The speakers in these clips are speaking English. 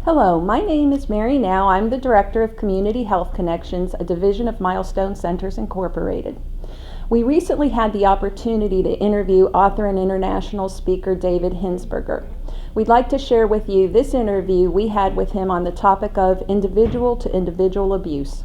Hello, my name is Mary Now. I'm the Director of Community Health Connections, a division of Milestone Centers Incorporated. We recently had the opportunity to interview author and international speaker David Hingsburger. We'd like to share with you this interview we had with him on the topic of individual to individual abuse.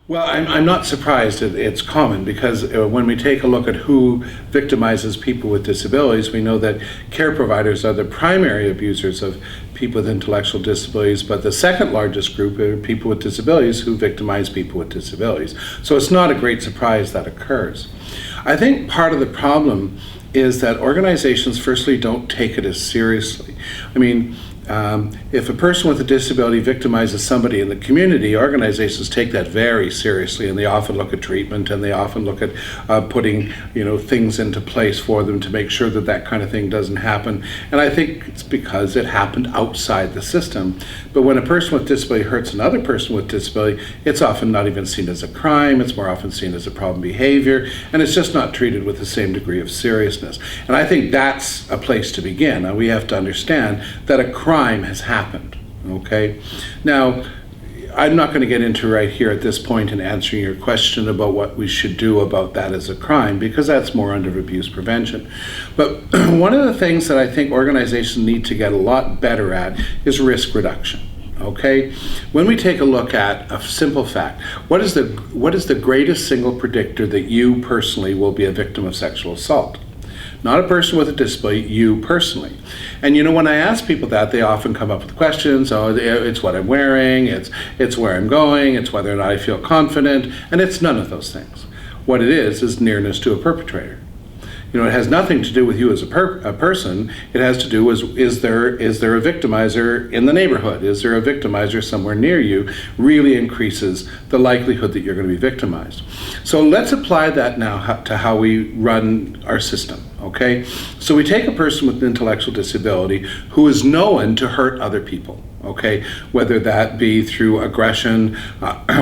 Well, I'm not surprised. It's common because when we take a look at who victimizes people with disabilities, we know that care providers are the primary abusers of people with intellectual disabilities, but the second largest group are people with disabilities who victimize people with disabilities. So it's not a great surprise that occurs. I think part of the problem is that organizations firstly don't take it as seriously. I mean, if a person with a disability victimizes somebody in the community, organizations take that very seriously, and they often look at treatment, and they often look at putting things into place for them to make sure that that kind of thing doesn't happen. And I think it's because it happened outside the system. But when a person with disability hurts another person with disability, it's often not even seen as a crime. It's more often seen as a problem behavior, and it's just not treated with the same degree of seriousness. And I think that's a place to begin. Now, we have to understand that a crime has happened, okay? Now, I'm not going to get into right here at this point in answering your question about what we should do about that as a crime, because that's more under abuse prevention. But one of the things that I think organizations need to get a lot better at is risk reduction. Okay, when we take a look at a simple fact, what is the greatest single predictor that you personally will be a victim of sexual assault? Not a person with a disability, you personally. And when I ask people that, they often come up with questions. Oh, it's what I'm wearing, it's where I'm going, it's whether or not I feel confident, and it's none of those things. What it is nearness to a perpetrator. It has nothing to do with you as a person. It has to do with, is there a victimizer in the neighborhood? Is there a victimizer somewhere near you? Really increases the likelihood that you're going to be victimized. So let's apply that now to how we run our system, okay? So we take a person with an intellectual disability who is known to hurt other people. Okay, whether that be through aggression,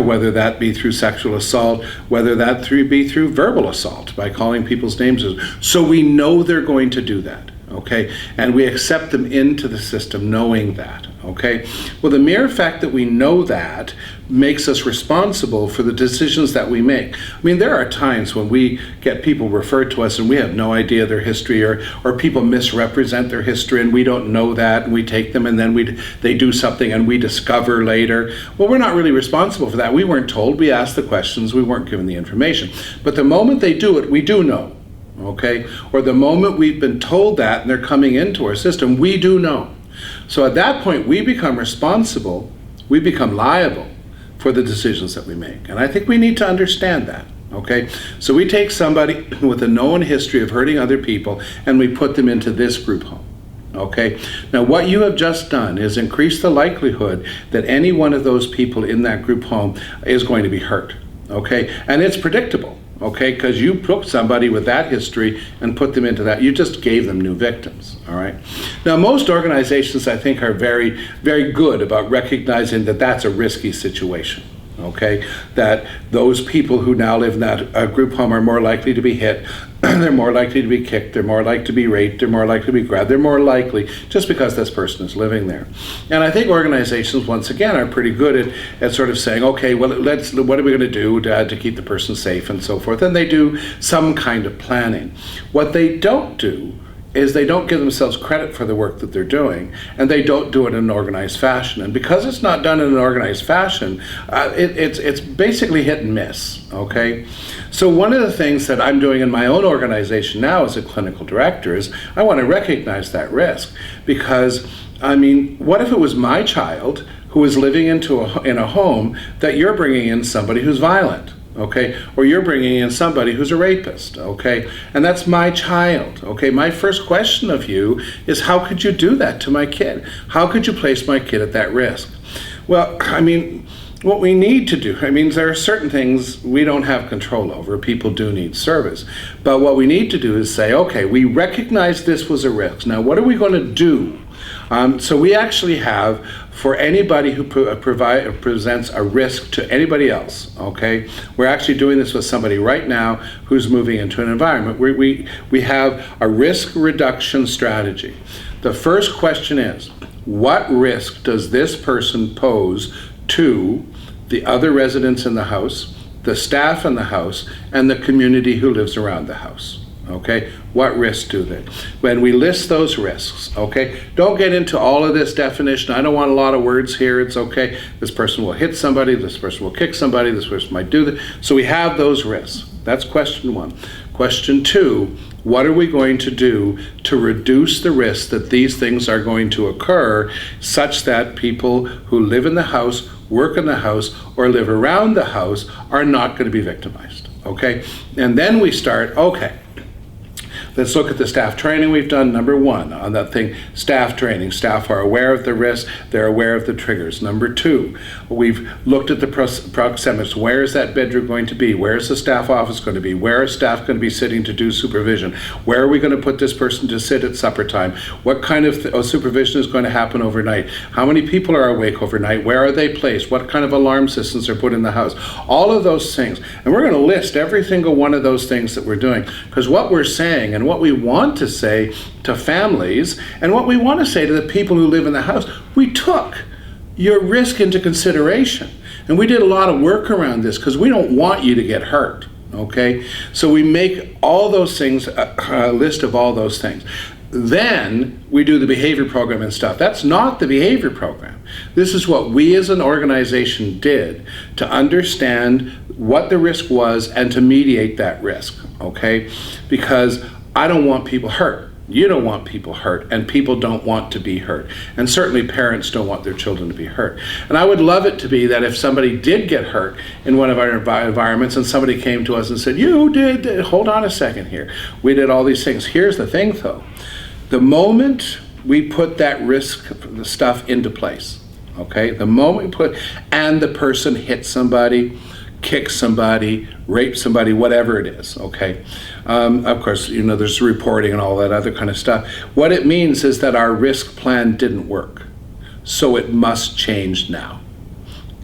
whether that be through sexual assault, whether that be through verbal assault by calling people's names. So we know they're going to do that, okay? And we accept them into the system knowing that, okay? Well, the mere fact that we know that makes us responsible for the decisions that we make. I mean, there are times when we get people referred to us and we have no idea their history, or people misrepresent their history and we don't know that, and we take them and then they do something and we discover later. Well, we're not really responsible for that. We weren't told, we asked the questions, we weren't given the information. But the moment they do it, we do know, okay? Or the moment we've been told that and they're coming into our system, we do know. So at that point, we become responsible, we become liable for the decisions that we make. And I think we need to understand that, okay? So we take somebody with a known history of hurting other people and we put them into this group home, okay? Now what you have just done is increase the likelihood that any one of those people in that group home is going to be hurt, okay? And it's predictable, okay? Because you took somebody with that history and put them into that. You just gave them new victims, all right? Now, most organizations, I think, are very, very good about recognizing that that's a risky situation, okay? That those people who now live in that group home are more likely to be hit, they're more likely to be kicked, they're more likely to be raped, they're more likely to be grabbed, they're more likely just because this person is living there. And I think organizations, once again, are pretty good at sort of saying, okay, well, what are we going to do to keep the person safe and so forth? And they do some kind of planning. What they don't do is they don't give themselves credit for the work that they're doing, and they don't do it in an organized fashion. And because it's not done in an organized fashion, it's basically hit and miss, okay? So one of the things that I'm doing in my own organization now as a clinical director is I want to recognize that risk, because, I mean, what if it was my child who is living in a home that you're bringing in somebody who's violent? Okay, or you're bringing in somebody who's a rapist, okay, and that's my child, okay. My first question of you is, how could you do that to my kid? How could you place my kid at that risk? Well, I mean, what we need to do, I mean, there are certain things we don't have control over. People do need service, but what we need to do is say, okay, we recognize this was a risk. Now, what are we going to do? So we actually have, for anybody who presents a risk to anybody else, okay, we're actually doing this with somebody right now who's moving into an environment where we have a risk reduction strategy. The first question is, what risk does this person pose to the other residents in the house, the staff in the house, and the community who lives around the house? Okay, what risks do they? When we list those risks, okay, don't get into all of this definition. I don't want a lot of words here. It's okay. This person will hit somebody. This person will kick somebody. This person might do that. So we have those risks. That's question one. Question two, what are we going to do to reduce the risk that these things are going to occur such that people who live in the house, work in the house, or live around the house are not going to be victimized, okay? And then we start, okay, let's look at the staff training we've done. Number one, on that thing, staff training. Staff are aware of the risks, they're aware of the triggers. Number two, we've looked at the proxemics. Where is that bedroom going to be? Where is the staff office going to be? Where is staff going to be sitting to do supervision? Where are we going to put this person to sit at supper time? What kind of supervision is going to happen overnight? How many people are awake overnight? Where are they placed? What kind of alarm systems are put in the house? All of those things. And we're going to list every single one of those things that we're doing, because what we're saying and what we want to say to families and what we want to say to the people who live in the house, we took your risk into consideration. And we did a lot of work around this because we don't want you to get hurt, okay? So we make all those things, a list of all those things. Then we do the behavior program and stuff. That's not the behavior program. This is what we as an organization did to understand what the risk was and to mediate that risk, okay? Because I don't want people hurt. You don't want people hurt, and people don't want to be hurt. And certainly parents don't want their children to be hurt. And I would love it to be that if somebody did get hurt in one of our environments and somebody came to us and said, you did, hold on a second here. We did all these things. Here's the thing though. The moment we put that risk stuff into place, okay, the moment we put, and the person hit somebody, kick somebody, rape somebody, whatever it is, okay? Of course, you know, there's reporting and all that other kind of stuff. What it means is that our risk plan didn't work, so it must change now.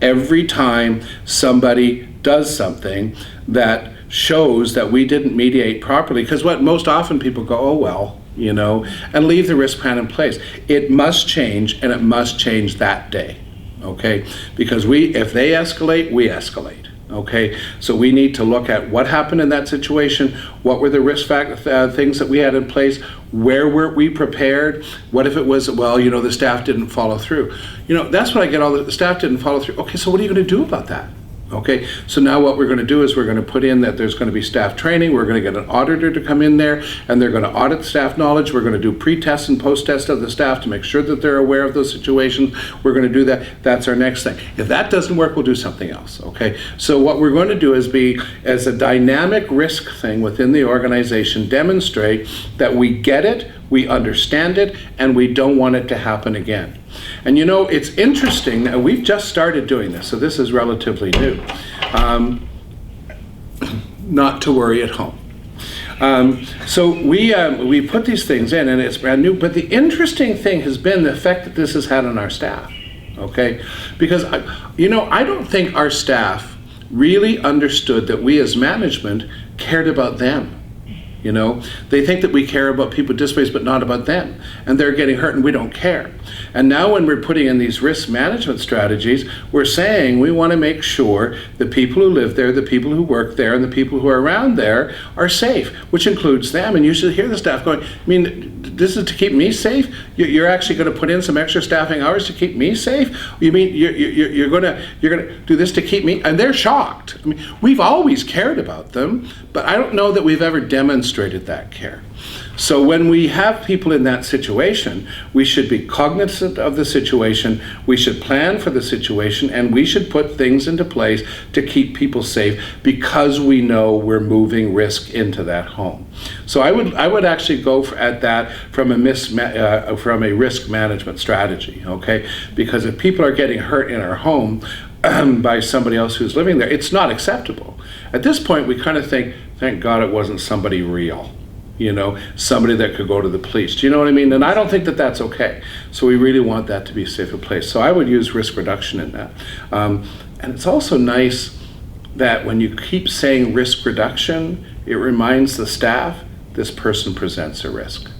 Every time somebody does something that shows that we didn't mediate properly, because what most often people go, oh well, you know, and leave the risk plan in place. It must change, and it must change that day, okay? Because if they escalate, we escalate. Okay, so we need to look at what happened in that situation, what were the risk things that we had in place, where were we prepared, what if it was, well, you know, the staff didn't follow through. You know, that's what I get, the staff didn't follow through. Okay, so what are you going to do about that? Okay, so now what we're going to do is we're going to put in that there's going to be staff training. We're going to get an auditor to come in there, and they're going to audit staff knowledge. We're going to do pre-test and post-test of the staff to make sure that they're aware of those situations. We're going to do that. That's our next thing. If that doesn't work, we'll do something else, okay? So what we're going to do is be, as a dynamic risk thing within the organization, demonstrate that we get it, we understand it, and we don't want it to happen again. And you know, it's interesting that we've just started doing this, so this is relatively new. Not to worry at home. So we put these things in, and it's brand new, but the interesting thing has been the effect that this has had on our staff, okay? Because, you know, I don't think our staff really understood that we as management cared about them. You know, they think that we care about people with disabilities, but not about them. And they're getting hurt and we don't care. And now when we're putting in these risk management strategies, we're saying we want to make sure the people who live there, the people who work there, and the people who are around there are safe, which includes them. And you should hear the staff going, I mean, this is to keep me safe? You're actually going to put in some extra staffing hours to keep me safe? You mean you're going to do this to keep me? And they're shocked. I mean, we've always cared about them, but I don't know that we've ever demonstrated that care. So when we have people in that situation, we should be cognizant of the situation, we should plan for the situation, and we should put things into place to keep people safe because we know we're moving risk into that home. So I would actually go at that from a risk management strategy, okay? Because if people are getting hurt in our home by somebody else who's living there, it's not acceptable. At this point, we kind of think, thank God it wasn't somebody real. You know, somebody that could go to the police. Do you know what I mean? And I don't think that that's okay. So we really want that to be a safer place. So I would use risk reduction in that. And it's also nice that when you keep saying risk reduction, it reminds the staff, this person presents a risk.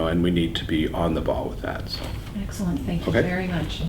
and we need to be on the ball with that. So. Excellent. Thank you Okay. very much.